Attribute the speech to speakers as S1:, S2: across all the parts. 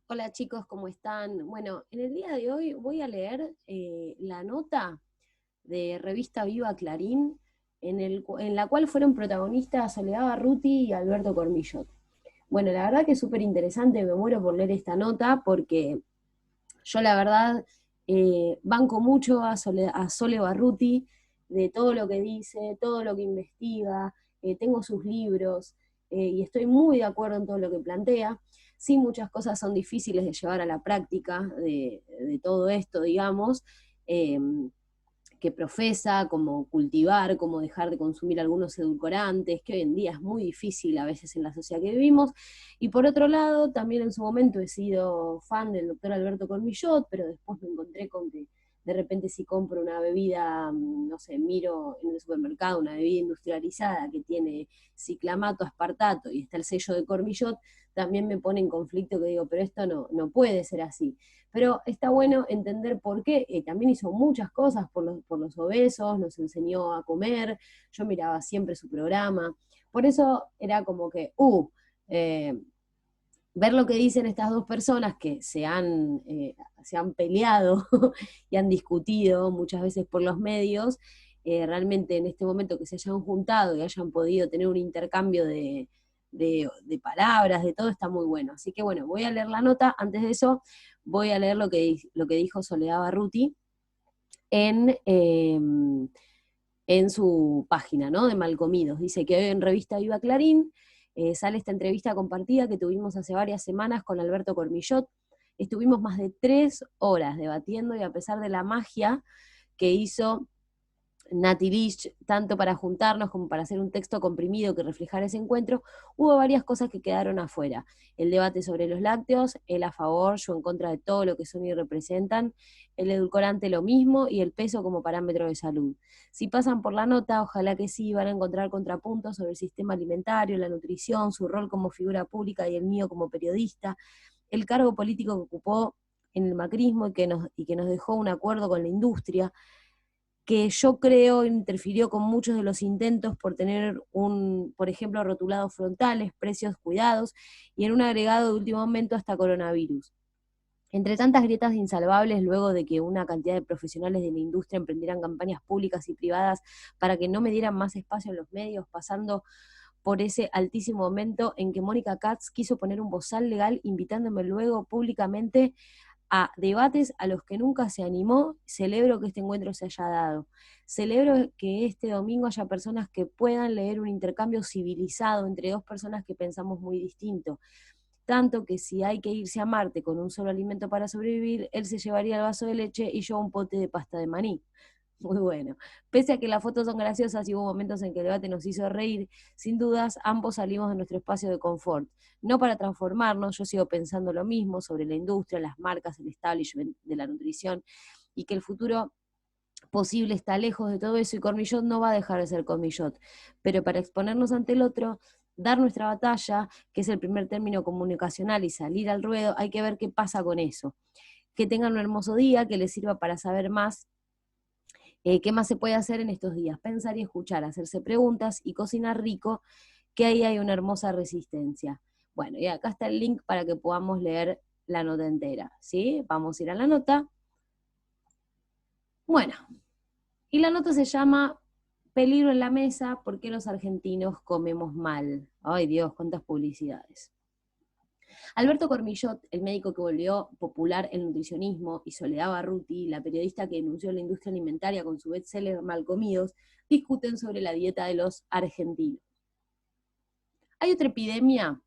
S1: Hola chicos, ¿cómo están? Bueno, en el día de hoy voy a leer la nota de Revista Viva Clarín, en la cual fueron protagonistas Soledad Barruti y Alberto Cormillot. Bueno, la verdad que es súper interesante, me muero por leer esta nota porque yo la verdad banco mucho a Sole Barruti de todo lo que dice, todo lo que investiga, tengo sus libros y estoy muy de acuerdo en todo lo que plantea. Sí, muchas cosas son difíciles de llevar a la práctica de todo esto, digamos, eh, que profesa, como cultivar, como dejar de consumir algunos edulcorantes, que hoy en día es muy difícil a veces en la sociedad que vivimos. Y por otro lado, también en su momento he sido fan del doctor Alberto Cormillot, pero después me encontré con que de repente si compro una bebida, no sé, miro en el supermercado una bebida industrializada que tiene ciclamato, aspartato y está el sello de Cormillot, también me pone en conflicto que digo, pero esto no puede ser así. Pero está bueno entender por qué. También hizo muchas cosas por los obesos, nos enseñó a comer, yo miraba siempre su programa. Por eso era como que, eh, ver lo que dicen estas dos personas que se han peleado y han discutido muchas veces por los medios, realmente en este momento que se hayan juntado y hayan podido tener un intercambio de palabras, de todo, está muy bueno. Así que bueno, voy a leer la nota. Antes de eso, voy a leer lo que dijo Soledad Barruti en, eh, en su página, ¿no? De Malcomidos. Dice que hoy en Revista Viva Clarín sale esta entrevista compartida que tuvimos hace varias semanas con Alberto Cormillot. Estuvimos más de 3 horas debatiendo y a pesar de la magia que hizo Nati Lich, tanto para juntarnos como para hacer un texto comprimido que reflejara ese encuentro, hubo varias cosas que quedaron afuera. El debate sobre los lácteos, él a favor, yo en contra de todo lo que son y representan, el edulcorante lo mismo y el peso como parámetro de salud. Si pasan por la nota, ojalá que sí, van a encontrar contrapuntos sobre el sistema alimentario, la nutrición, su rol como figura pública y el mío como periodista, el cargo político que ocupó en el macrismo y que nos dejó un acuerdo con la industria, que yo creo interfirió con muchos de los intentos por tener por ejemplo, rotulados frontales, precios cuidados y en un agregado de último momento hasta coronavirus. Entre tantas grietas insalvables, luego de que una cantidad de profesionales de la industria emprendieran campañas públicas y privadas para que no me dieran más espacio en los medios, pasando por ese altísimo momento en que Mónica Katz quiso poner un bozal legal invitándome luego públicamente a debates a los que nunca se animó, celebro que este encuentro se haya dado. Celebro que este domingo haya personas que puedan leer un intercambio civilizado entre dos personas que pensamos muy distinto. Tanto que si hay que irse a Marte con un solo alimento para sobrevivir, él se llevaría el vaso de leche y yo un pote de pasta de maní. Muy bueno. Pese a que las fotos son graciosas y hubo momentos en que el debate nos hizo reír, sin dudas ambos salimos de nuestro espacio de confort. No para transformarnos, yo sigo pensando lo mismo sobre la industria, las marcas, el establishment de la nutrición y que el futuro posible está lejos de todo eso y Cormillot no va a dejar de ser Cormillot. Pero para exponernos ante el otro, dar nuestra batalla, que es el primer término comunicacional, y salir al ruedo, hay que ver qué pasa con eso. Que tengan un hermoso día, que les sirva para saber más. ¿Qué más se puede hacer en estos días? Pensar y escuchar, hacerse preguntas y cocinar rico, que ahí hay una hermosa resistencia. Bueno, y acá está el link para que podamos leer la nota entera, ¿sí? Vamos a ir a la nota. Bueno, y la nota se llama Peligro en la mesa, ¿por qué los argentinos comemos mal? Ay Dios, cuántas publicidades. Alberto Cormillot, el médico que volvió popular el nutricionismo, y Soledad Barruti, la periodista que denunció la industria alimentaria con su bestseller Malcomidos, discuten sobre la dieta de los argentinos. Hay otra epidemia.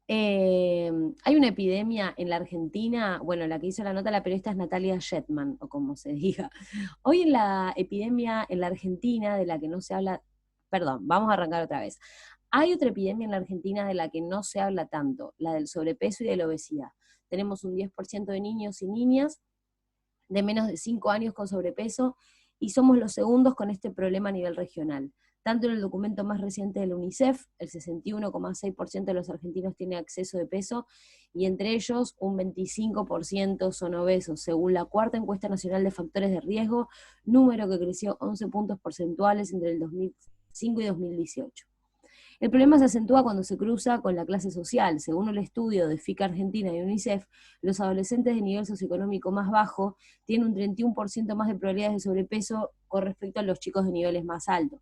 S1: Eh, Hay una epidemia en la Argentina, bueno, la que hizo la nota la periodista es Natalia Shetman, o como se diga. Hoy en la epidemia en la Argentina de la que no se habla, perdón, vamos a arrancar otra vez. Hay otra epidemia en la Argentina de la que no se habla tanto, la del sobrepeso y de la obesidad. Tenemos un 10% de niños y niñas de menos de 5 años con sobrepeso y somos los segundos con este problema a nivel regional. Tanto en el documento más reciente de la UNICEF, el 61,6% de los argentinos tiene exceso de peso y entre ellos un 25% son obesos, según la cuarta encuesta nacional de factores de riesgo, número que creció 11 puntos porcentuales entre el 2005 y 2018. El problema se acentúa cuando se cruza con la clase social. Según el estudio de FICA Argentina y UNICEF, los adolescentes de nivel socioeconómico más bajo tienen un 31% más de probabilidades de sobrepeso con respecto a los chicos de niveles más altos.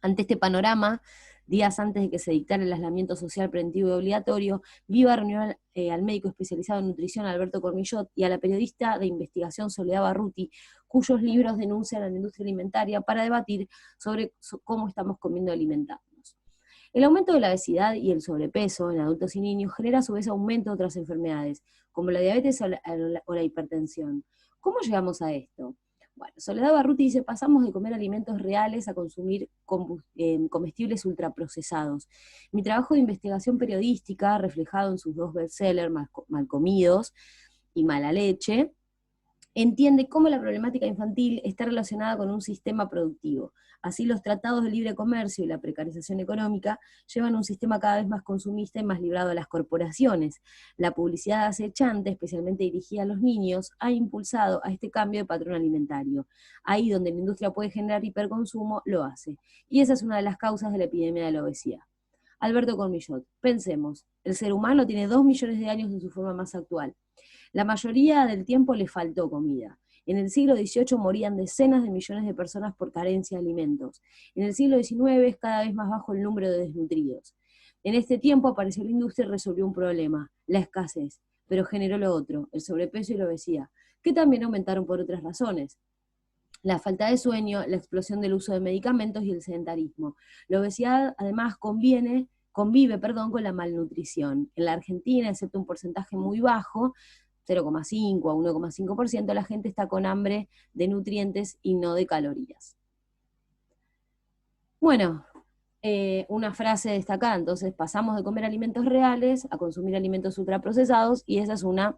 S1: Ante este panorama, días antes de que se dictara el aislamiento social preventivo y obligatorio, Viva reunió al médico especializado en nutrición Alberto Cormillot y a la periodista de investigación Soledad Barruti, cuyos libros denuncian a la industria alimentaria para debatir sobre cómo estamos comiendo alimentarnos. El aumento de la obesidad y el sobrepeso en adultos y niños genera a su vez aumento de otras enfermedades, como la diabetes o la hipertensión. ¿Cómo llegamos a esto? Bueno, Soledad Barruti dice, pasamos de comer alimentos reales a consumir comestibles ultraprocesados. Mi trabajo de investigación periodística, reflejado en sus dos bestsellers, Malcomidos y Mala Leche, entiende cómo la problemática infantil está relacionada con un sistema productivo. Así, los tratados de libre comercio y la precarización económica llevan a un sistema cada vez más consumista y más librado a las corporaciones. La publicidad acechante, especialmente dirigida a los niños, ha impulsado a este cambio de patrón alimentario. Ahí donde la industria puede generar hiperconsumo, lo hace. Y esa es una de las causas de la epidemia de la obesidad. Alberto Cormillot, pensemos, el ser humano tiene 2 millones de años en su forma más actual. La mayoría del tiempo le faltó comida. En el siglo XVIII morían decenas de millones de personas por carencia de alimentos. En el siglo XIX es cada vez más bajo el número de desnutridos. En este tiempo apareció la industria y resolvió un problema, la escasez, pero generó lo otro, el sobrepeso y la obesidad, que también aumentaron por otras razones. La falta de sueño, la explosión del uso de medicamentos y el sedentarismo. La obesidad además convive con la malnutrición. En la Argentina, excepto un porcentaje muy bajo, 0,5 a 1,5%, la gente está con hambre de nutrientes y no de calorías. Bueno, una frase destacada, entonces pasamos de comer alimentos reales a consumir alimentos ultraprocesados, y esa es una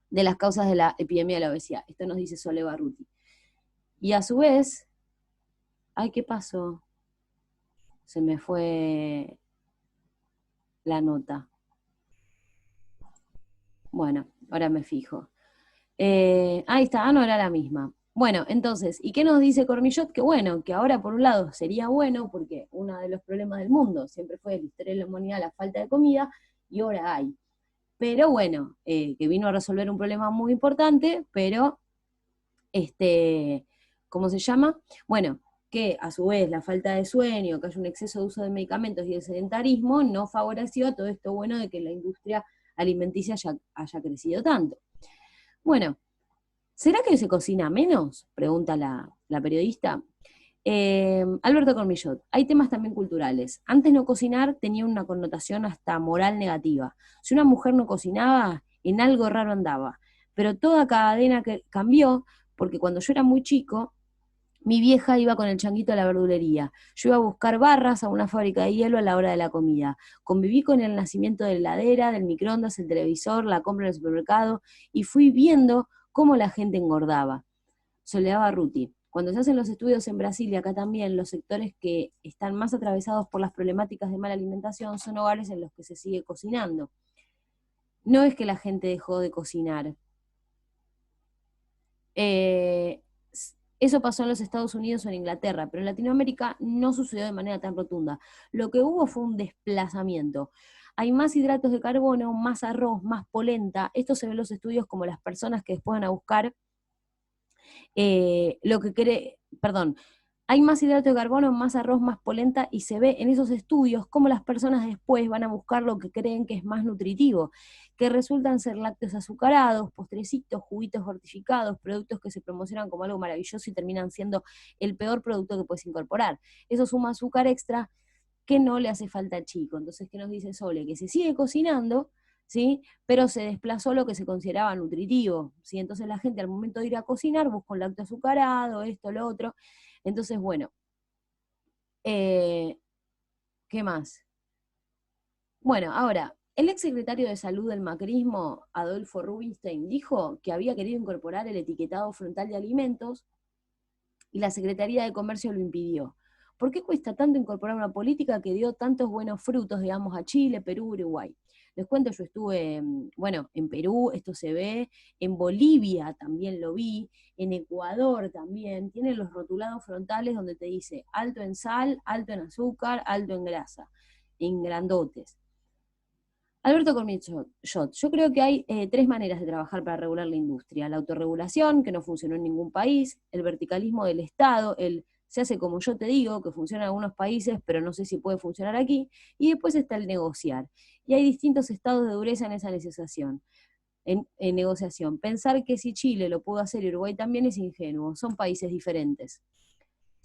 S1: de las causas de la epidemia de la obesidad. Esto nos dice Sole Barruti. Y a su vez, ay, ¿qué pasó? Se me fue la nota. Bueno, ahora me fijo. Ahí está, no era la misma. Bueno, entonces, ¿y qué nos dice Cormillot? Que bueno, que ahora por un lado sería bueno, porque uno de los problemas del mundo siempre fue la historia de la humanidad, la falta de comida, y ahora hay. Pero bueno, que vino a resolver un problema muy importante, pero, ¿cómo se llama? Bueno, que a su vez la falta de sueño, que haya un exceso de uso de medicamentos y el sedentarismo no favoreció todo esto bueno de que la industria alimenticia haya crecido tanto. Bueno, ¿será que se cocina menos? Pregunta la periodista. Alberto Cormillot, hay temas también culturales. Antes no cocinar tenía una connotación hasta moral negativa. Si una mujer no cocinaba, en algo raro andaba. Pero toda cadena que cambió, porque cuando yo era muy chico, mi vieja iba con el changuito a la verdulería. Yo iba a buscar barras a una fábrica de hielo a la hora de la comida. Conviví con el nacimiento de la heladera, del microondas, el televisor, la compra en el supermercado, y fui viendo cómo la gente engordaba. Soledad Barruti. Cuando se hacen los estudios en Brasil y acá también, los sectores que están más atravesados por las problemáticas de mala alimentación son hogares en los que se sigue cocinando. No es que la gente dejó de cocinar. Eso pasó en los Estados Unidos o en Inglaterra, pero en Latinoamérica no sucedió de manera tan rotunda. Lo que hubo fue un desplazamiento. Hay más hidratos de carbono, más arroz, más polenta. Esto se ve en los estudios como las personas que después van a buscar hay más hidrato de carbono, más arroz, más polenta, y se ve en esos estudios cómo las personas después van a buscar lo que creen que es más nutritivo, que resultan ser lácteos azucarados, postrecitos, juguitos fortificados, productos que se promocionan como algo maravilloso y terminan siendo el peor producto que puedes incorporar. Eso suma azúcar extra que no le hace falta al chico. Entonces, ¿qué nos dice Sole? Que se sigue cocinando, ¿sí? Pero se desplazó lo que se consideraba nutritivo, ¿sí? Entonces la gente al momento de ir a cocinar busca un lácteo azucarado, esto, lo otro. Entonces, bueno, ¿qué más? Bueno, ahora, el ex secretario de Salud del macrismo, Adolfo Rubinstein, dijo que había querido incorporar el etiquetado frontal de alimentos y la Secretaría de Comercio lo impidió. ¿Por qué cuesta tanto incorporar una política que dio tantos buenos frutos, digamos, a Chile, Perú, Uruguay? Les cuento, yo estuve, bueno, en Perú, esto se ve, en Bolivia también lo vi, en Ecuador también, tienen los rotulados frontales donde te dice alto en sal, alto en azúcar, alto en grasa, en grandotes. Alberto Cormichot, yo creo que hay tres maneras de trabajar para regular la industria. La autorregulación, que no funcionó en ningún país, el verticalismo del Estado, el se hace como yo te digo, que funciona en algunos países, pero no sé si puede funcionar aquí, y después está el negociar. Y hay distintos estados de dureza en esa negociación. En negociación. Pensar que si Chile lo pudo hacer y Uruguay también es ingenuo, son países diferentes.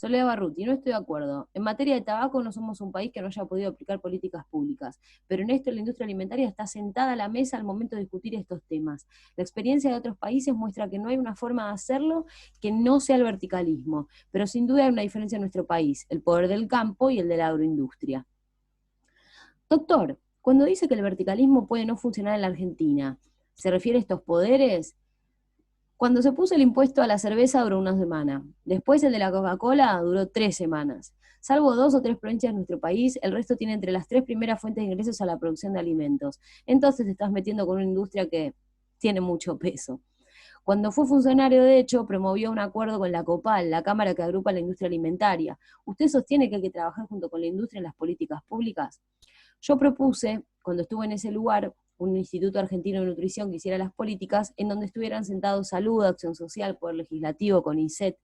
S1: Soledad Barruti, no estoy de acuerdo. En materia de tabaco no somos un país que no haya podido aplicar políticas públicas, pero en esto la industria alimentaria está sentada a la mesa al momento de discutir estos temas. La experiencia de otros países muestra que no hay una forma de hacerlo que no sea el verticalismo, pero sin duda hay una diferencia en nuestro país, el poder del campo y el de la agroindustria. Doctor, cuando dice que el verticalismo puede no funcionar en la Argentina, ¿se refiere a estos poderes? Cuando se puso el impuesto a la cerveza duró una semana. Después el de la Coca-Cola duró 3 semanas. Salvo 2 o 3 provincias de nuestro país, el resto tiene entre las 3 primeras fuentes de ingresos a la producción de alimentos. Entonces te estás metiendo con una industria que tiene mucho peso. Cuando fue funcionario, de hecho, promovió un acuerdo con la COPAL, la cámara que agrupa la industria alimentaria. ¿Usted sostiene que hay que trabajar junto con la industria en las políticas públicas? Yo propuse, cuando estuve en ese lugar, un Instituto Argentino de Nutrición que hiciera las políticas, en donde estuvieran sentados Salud, Acción Social, Poder Legislativo, CONICET,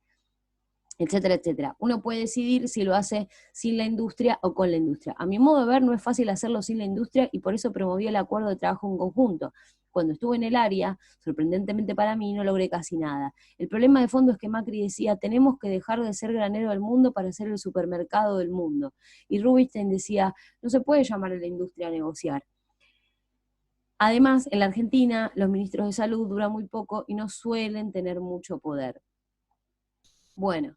S1: etcétera, etcétera. Uno puede decidir si lo hace sin la industria o con la industria. A mi modo de ver, no es fácil hacerlo sin la industria y por eso promoví el acuerdo de trabajo en conjunto. Cuando estuve en el área, sorprendentemente para mí, no logré casi nada. El problema de fondo es que Macri decía, tenemos que dejar de ser granero del mundo para ser el supermercado del mundo. Y Rubinstein decía, no se puede llamar a la industria a negociar. Además, en la Argentina, los ministros de salud duran muy poco y no suelen tener mucho poder. Bueno,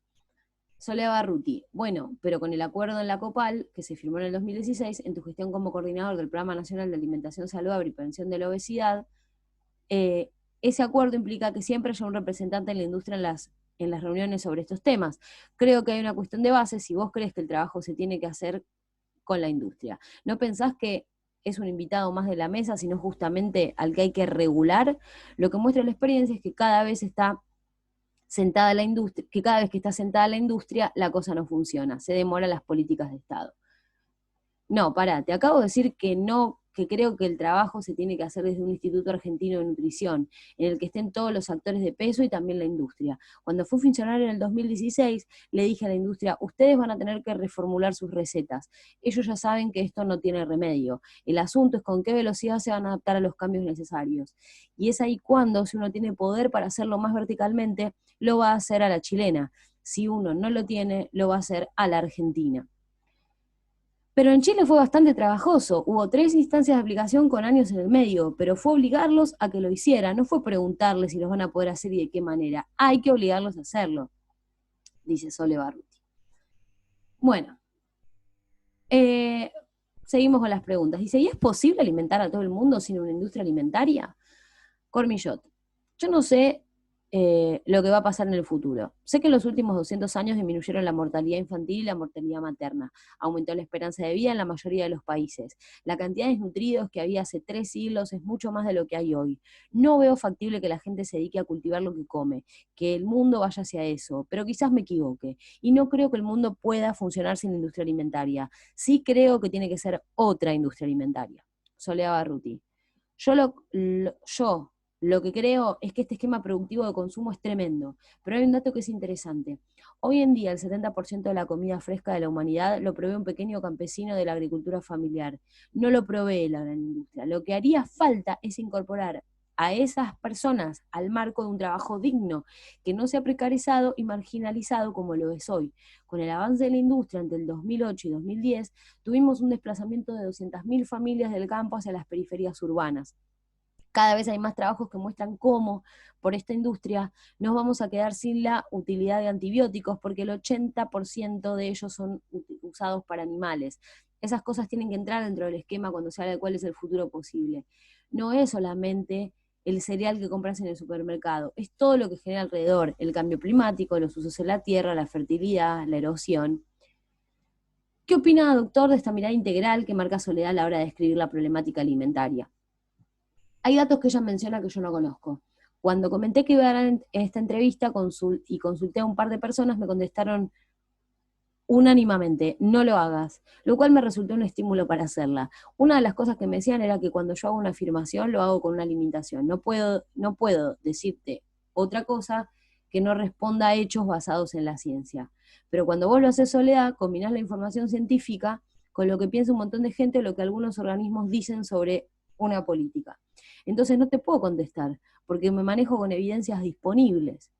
S1: Soledad Barruti, bueno, pero con el acuerdo en la COPAL, que se firmó en el 2016, en tu gestión como coordinador del Programa Nacional de Alimentación Saludable y Prevención de la Obesidad, ese acuerdo implica que siempre haya un representante en la industria en las reuniones sobre estos temas. Creo que hay una cuestión de base si vos crees que el trabajo se tiene que hacer con la industria. ¿No pensás que es un invitado más de la mesa, sino justamente al que hay que regular? Lo que muestra la experiencia es que cada vez está sentada la industria, que cada vez que está sentada la industria, la cosa no funciona, se demoran las políticas de Estado. No, pará, te acabo de decir que no, que creo que el trabajo se tiene que hacer desde un Instituto Argentino de Nutrición, en el que estén todos los actores de peso y también la industria. Cuando fui funcionario en el 2016, le dije a la industria, ustedes van a tener que reformular sus recetas. Ellos ya saben que esto no tiene remedio. El asunto es con qué velocidad se van a adaptar a los cambios necesarios. Y es ahí cuando, si uno tiene poder para hacerlo más verticalmente, lo va a hacer a la chilena. Si uno no lo tiene, lo va a hacer a la argentina. Pero en Chile fue bastante trabajoso, hubo 3 instancias de aplicación con años en el medio, pero fue obligarlos a que lo hicieran, no fue preguntarles si los van a poder hacer y de qué manera, hay que obligarlos a hacerlo, dice Sole Barruti. Bueno, seguimos con las preguntas. Dice, ¿y es posible alimentar a todo el mundo sin una industria alimentaria? Cormillot, yo no sé lo que va a pasar en el futuro. Sé que en los últimos 200 años disminuyeron la mortalidad infantil y la mortalidad materna. Aumentó la esperanza de vida en la mayoría de los países. La cantidad de desnutridos que había hace 3 siglos es mucho más de lo que hay hoy. No veo factible que la gente se dedique a cultivar lo que come, que el mundo vaya hacia eso, pero quizás me equivoque. Y no creo que el mundo pueda funcionar sin la industria alimentaria. Sí creo que tiene que ser otra industria alimentaria. Soledad Barruti. Yo lo que creo es que este esquema productivo de consumo es tremendo, pero hay un dato que es interesante. Hoy en día el 70% de la comida fresca de la humanidad lo provee un pequeño campesino de la agricultura familiar, no lo provee la gran industria. Lo que haría falta es incorporar a esas personas al marco de un trabajo digno, que no sea precarizado y marginalizado como lo es hoy. Con el avance de la industria entre el 2008 y 2010, tuvimos un desplazamiento de 200.000 familias del campo hacia las periferias urbanas. Cada vez hay más trabajos que muestran cómo, por esta industria, nos vamos a quedar sin la utilidad de antibióticos, porque el 80% de ellos son usados para animales. Esas cosas tienen que entrar dentro del esquema cuando se habla de cuál es el futuro posible. No es solamente el cereal que compras en el supermercado, es todo lo que genera alrededor, el cambio climático, los usos en la tierra, la fertilidad, la erosión. ¿Qué opina, doctor, de esta mirada integral que marca Soledad a la hora de describir la problemática alimentaria? Hay datos que ella menciona que yo no conozco. Cuando comenté que iba a dar en esta entrevista y consulté a un par de personas, me contestaron unánimamente, no lo hagas, lo cual me resultó un estímulo para hacerla. Una de las cosas que me decían era que cuando yo hago una afirmación, lo hago con una limitación. No puedo decirte otra cosa que no responda a hechos basados en la ciencia. Pero cuando vos lo haces, Soledad, combinás la información científica con lo que piensa un montón de gente o lo que algunos organismos dicen sobre una política. Entonces no te puedo contestar, porque me manejo con evidencias disponibles.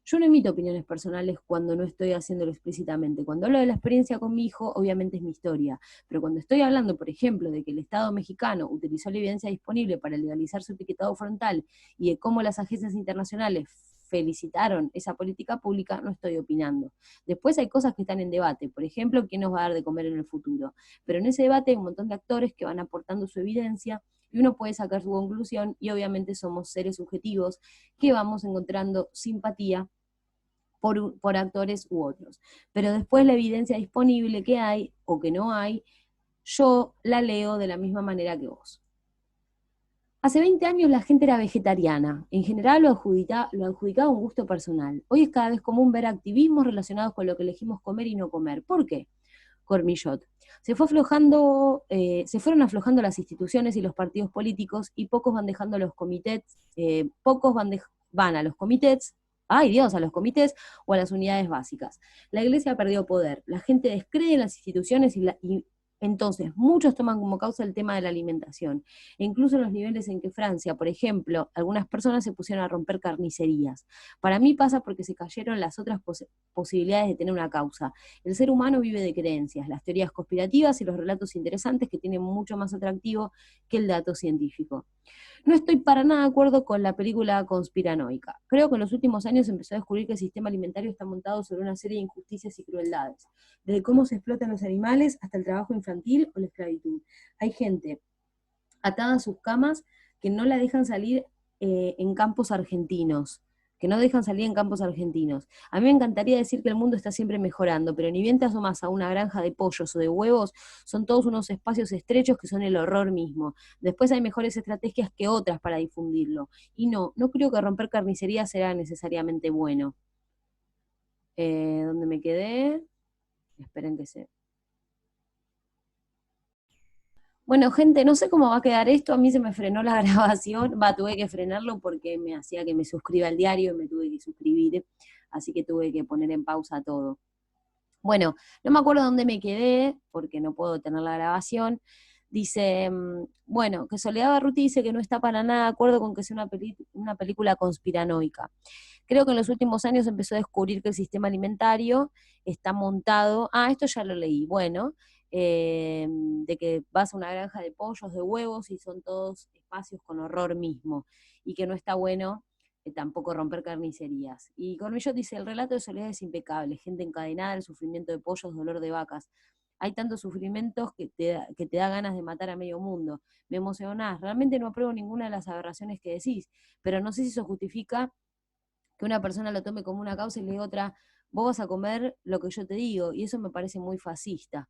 S1: Yo no emito opiniones personales cuando no estoy haciéndolo explícitamente. Cuando hablo de la experiencia con mi hijo, obviamente es mi historia. Pero cuando estoy hablando, por ejemplo, de que el Estado mexicano utilizó la evidencia disponible para legalizar su etiquetado frontal y de cómo las agencias internacionales felicitaron esa política pública, no estoy opinando. Después hay cosas que están en debate, por ejemplo, quién nos va a dar de comer en el futuro. Pero en ese debate hay un montón de actores que van aportando su evidencia y uno puede sacar su conclusión y obviamente somos seres subjetivos que vamos encontrando simpatía por actores u otros. Pero después la evidencia disponible que hay o que no hay, yo la leo de la misma manera que vos. Hace 20 años la gente era vegetariana. En general lo adjudicaba a un gusto personal. Hoy es cada vez común ver activismos relacionados con lo que elegimos comer y no comer. ¿Por qué? Cormillot. Se fueron aflojando las instituciones y los partidos políticos y pocos van dejando los comités, van a los comités, ay Dios, a los comités o a las unidades básicas. La iglesia perdió poder, la gente descree en las instituciones y entonces muchos toman como causa el tema de la alimentación. E incluso en los niveles en que Francia, por ejemplo, algunas personas se pusieron a romper carnicerías. Para mí pasa porque se cayeron las otras posibilidades de tener una causa. El ser humano vive de creencias, las teorías conspirativas y los relatos interesantes que tienen mucho más atractivo que el dato científico. No estoy para nada de acuerdo con la película conspiranoica. Creo que en los últimos años se empezó a descubrir que el sistema alimentario está montado sobre una serie de injusticias y crueldades, desde cómo se explotan los animales hasta el trabajo infantil o la esclavitud. Hay gente atada a sus camas que no la dejan salir en campos argentinos, que no dejan salir en campos argentinos. A mí me encantaría decir que el mundo está siempre mejorando, pero ni bien te asomas a una granja de pollos o de huevos, son todos unos espacios estrechos que son el horror mismo. Después hay mejores estrategias que otras para difundirlo. Y no creo que romper carnicerías sea necesariamente bueno. ¿Dónde me quedé? Esperen que se... Bueno, gente, no sé cómo va a quedar esto, a mí se me frenó la grabación, tuve que frenarlo porque me hacía que me suscriba al diario y me tuve que suscribir, así que tuve que poner en pausa todo. Bueno, no me acuerdo dónde me quedé, porque no puedo tener la grabación. Dice, bueno, que Soledad Barruti dice que no está para nada de acuerdo con que sea una película conspiranoica. Creo que en los últimos años empezó a descubrir que el sistema alimentario está montado, esto ya lo leí, bueno, de que vas a una granja de pollos, de huevos, y son todos espacios con horror mismo, y que no está bueno tampoco romper carnicerías. Y Cormillot dice, el relato de Soledad es impecable, gente encadenada, el sufrimiento de pollos, dolor de vacas. Hay tantos sufrimientos que te da ganas de matar a medio mundo. Me emocionás, realmente no apruebo ninguna de las aberraciones que decís, pero no sé si eso justifica que una persona lo tome como una causa y le diga otra, vos vas a comer lo que yo te digo, y eso me parece muy fascista.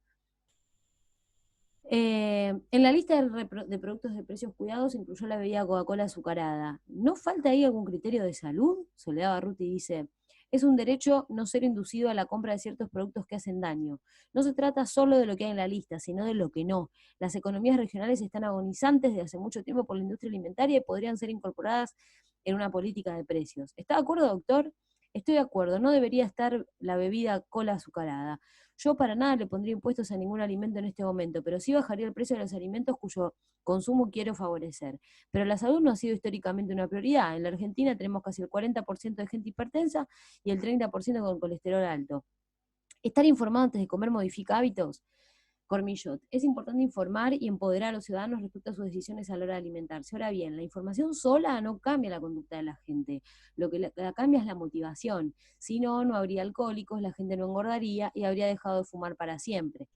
S1: En la lista de productos de precios cuidados incluyó la bebida Coca-Cola azucarada. ¿No falta ahí algún criterio de salud? Soledad Barruti dice, es un derecho no ser inducido a la compra de ciertos productos que hacen daño. No se trata solo de lo que hay en la lista, sino de lo que no. Las economías regionales están agonizantes desde hace mucho tiempo por la industria alimentaria y podrían ser incorporadas en una política de precios. ¿Está de acuerdo, doctor? Estoy de acuerdo, no debería estar la bebida cola azucarada. Yo para nada le pondría impuestos a ningún alimento en este momento, pero sí bajaría el precio de los alimentos cuyo consumo quiero favorecer. Pero la salud no ha sido históricamente una prioridad. En la Argentina tenemos casi el 40% de gente hipertensa y el 30% con colesterol alto. ¿Estar informado antes de comer modifica hábitos? Cormillot, es importante informar y empoderar a los ciudadanos respecto a sus decisiones a la hora de alimentarse. Ahora bien, la información sola no cambia la conducta de la gente, lo que la cambia es la motivación. Si no, no habría alcohólicos, la gente no engordaría y habría dejado de fumar para siempre.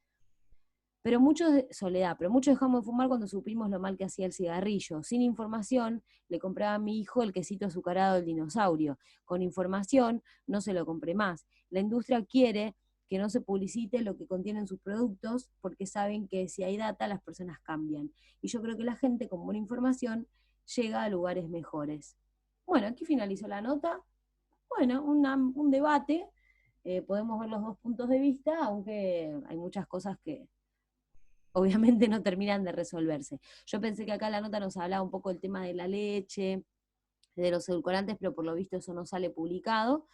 S1: Pero muchos dejamos de fumar cuando supimos lo mal que hacía el cigarrillo. Sin información, le compraba a mi hijo el quesito azucarado del dinosaurio. Con información, no se lo compré más. La industria quiere que no se publicite lo que contienen sus productos, porque saben que si hay data las personas cambian. Y yo creo que la gente con buena información llega a lugares mejores. Bueno, aquí finalizó la nota. Bueno, un debate. Podemos ver los dos puntos de vista, aunque hay muchas cosas que obviamente no terminan de resolverse. Yo pensé que acá la nota nos hablaba un poco del tema de la leche, de los edulcorantes, pero por lo visto eso no sale publicado,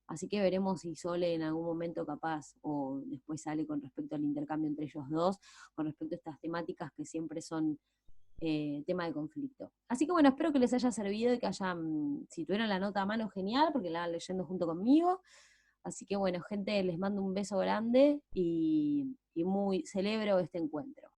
S1: así que veremos si Sole en algún momento capaz o después sale con respecto al intercambio entre ellos dos, con respecto a estas temáticas que siempre son tema de conflicto. Así que bueno, espero que les haya servido y que hayan, si tuvieron la nota a mano, genial, porque la van leyendo junto conmigo. Así que bueno, gente, les mando un beso grande y muy celebro este encuentro.